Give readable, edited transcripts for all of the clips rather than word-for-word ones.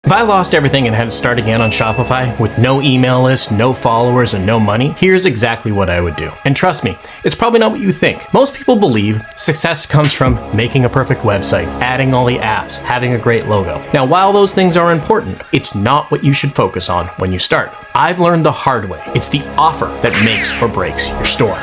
If I lost everything and had to start again on Shopify with no email list, no followers, and no money, here's exactly what I would do. And trust me, it's probably not what you think. Most people believe success comes from making a perfect website, adding all the apps, having a great logo. Now, while those things are important, it's not what you should focus on when you start. I've learned the hard way. It's the offer that makes or breaks your store.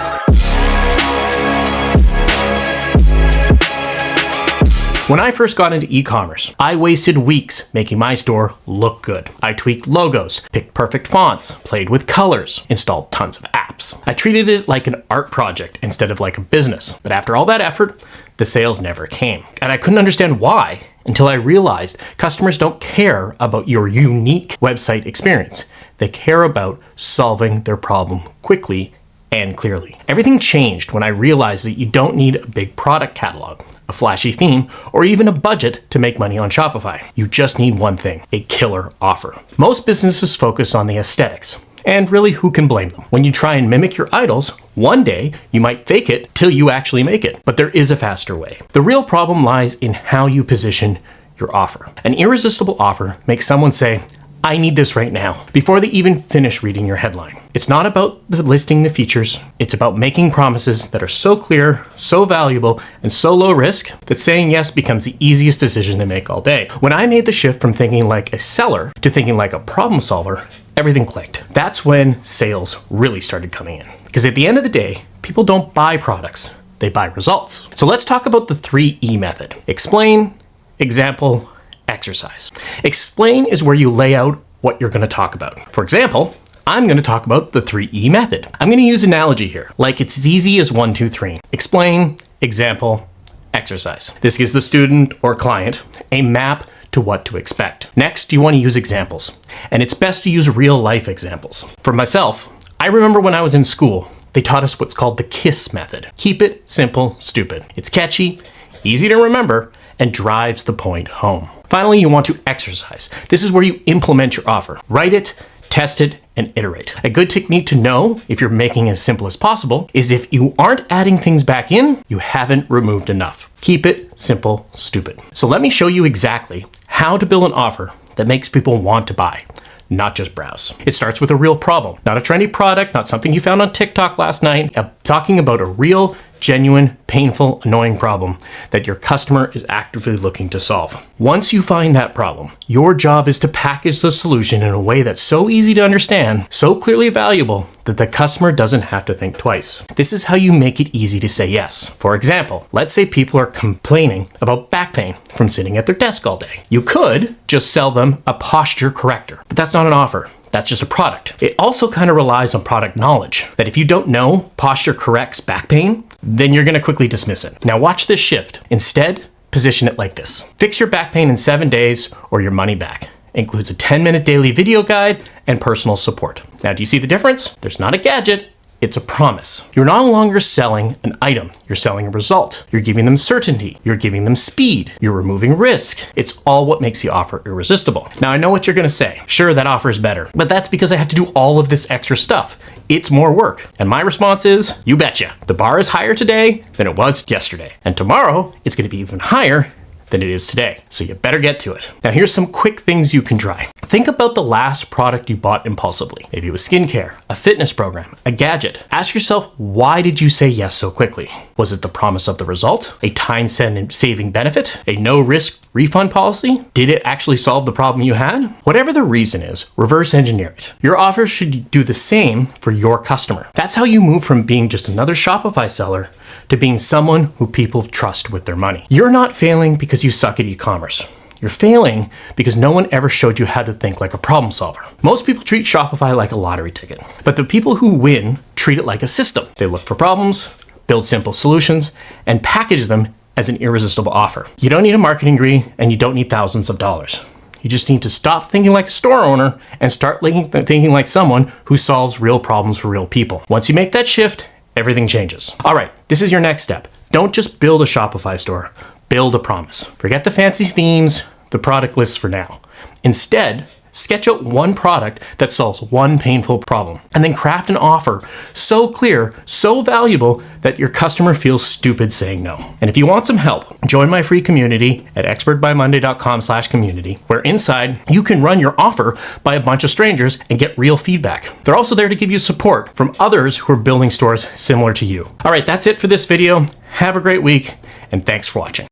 When I first got into e-commerce, I wasted weeks making my store look good. I tweaked logos, picked perfect fonts, played with colors, installed tons of apps. I treated it like an art project instead of like a business. But after all that effort, the sales never came. And I couldn't understand why until I realized customers don't care about your unique website experience. They care about solving their problem quickly and clearly. Everything changed when I realized that you don't need a big product catalog, a flashy theme, or even a budget to make money on Shopify. You just need one thing, a killer offer. Most businesses focus on the aesthetics, and really, who can blame them? When you try and mimic your idols, one day you might fake it till you actually make it. But there is a faster way. The real problem lies in how you position your offer. An irresistible offer makes someone say, I need this right now, before they even finish reading your headline. It's not about listing the features, it's about making promises that are so clear, so valuable, and so low risk that saying yes becomes the easiest decision to make all day. When I made the shift from thinking like a seller to thinking like a problem solver, everything clicked. That's when sales really started coming in. Because at the end of the day, people don't buy products, they buy results. So let's talk about the 3E method. Explain, example, exercise. Explain is where you lay out what you're going to talk about. For example, I'm going to talk about the 3E method. I'm going to use analogy here, like it's as easy as 1, 2, 3. Explain, example, exercise. This gives the student or client a map to what to expect. Next, you want to use examples, and it's best to use real life examples. For myself, I remember when I was in school, they taught us what's called the KISS method. Keep it simple, stupid. It's catchy, easy to remember, and drives the point home. Finally, you want to exercise. This is where you implement your offer. Write it, test it, and iterate. A good technique to know if you're making it as simple as possible is if you aren't adding things back in, you haven't removed enough. Keep it simple, stupid. So let me show you exactly how to build an offer that makes people want to buy, not just browse. It starts with a real problem, not a trendy product, not something you found on TikTok last night. I'm talking about a real, genuine, painful, annoying problem that your customer is actively looking to solve. Once you find that problem, your job is to package the solution in a way that's so easy to understand, so clearly valuable, that the customer doesn't have to think twice. This is how you make it easy to say yes. For example, let's say people are complaining about back pain from sitting at their desk all day. You could just sell them a posture corrector, but that's not an offer. That's just a product. It also kind of relies on product knowledge, that if you don't know posture corrects back pain, then you're going to quickly dismiss it. Now watch this shift. Instead, position it like this. Fix your back pain in 7 days or your money back. Includes a 10-minute daily video guide and personal support. Now, do you see the difference? There's not a gadget. It's a promise. You're no longer selling an item. You're selling a result. You're giving them certainty. You're giving them speed. You're removing risk. It's all what makes the offer irresistible. Now, I know what you're going to say. Sure, that offer is better, but that's because I have to do all of this extra stuff. It's more work. And my response is, you betcha. The bar is higher today than it was yesterday. And tomorrow, it's going to be even higher than it is today. So you better get to it. Now here's some quick things you can try. Think about the last product you bought impulsively. Maybe it was skincare, a fitness program, a gadget. Ask yourself, why did you say yes so quickly? Was it the promise of the result? A time-saving benefit? A no-risk refund policy? Did it actually solve the problem you had? Whatever the reason is, reverse engineer it. Your offer should do the same for your customer. That's how you move from being just another Shopify seller to being someone who people trust with their money. You're not failing because you suck at e-commerce. You're failing because no one ever showed you how to think like a problem solver. Most people treat Shopify like a lottery ticket, but the people who win treat it like a system. They look for problems, build simple solutions, and package them as an irresistible offer. You don't need a marketing degree, and you don't need thousands of dollars. You just need to stop thinking like a store owner and start thinking like someone who solves real problems for real people. Once you make that shift, everything changes. All right, this is your next step. Don't just build a Shopify store, build a promise. Forget the fancy themes, the product lists for now. Instead, Sketch out one product that solves one painful problem, and then craft an offer so clear, so valuable that your customer feels stupid saying no. And if you want some help, join my free community at expertbymonday.com/community, where inside you can run your offer by a bunch of strangers and get real feedback. They're also there to give you support from others who are building stores similar to you. All right, that's it for this video. Have a great week, and thanks for watching.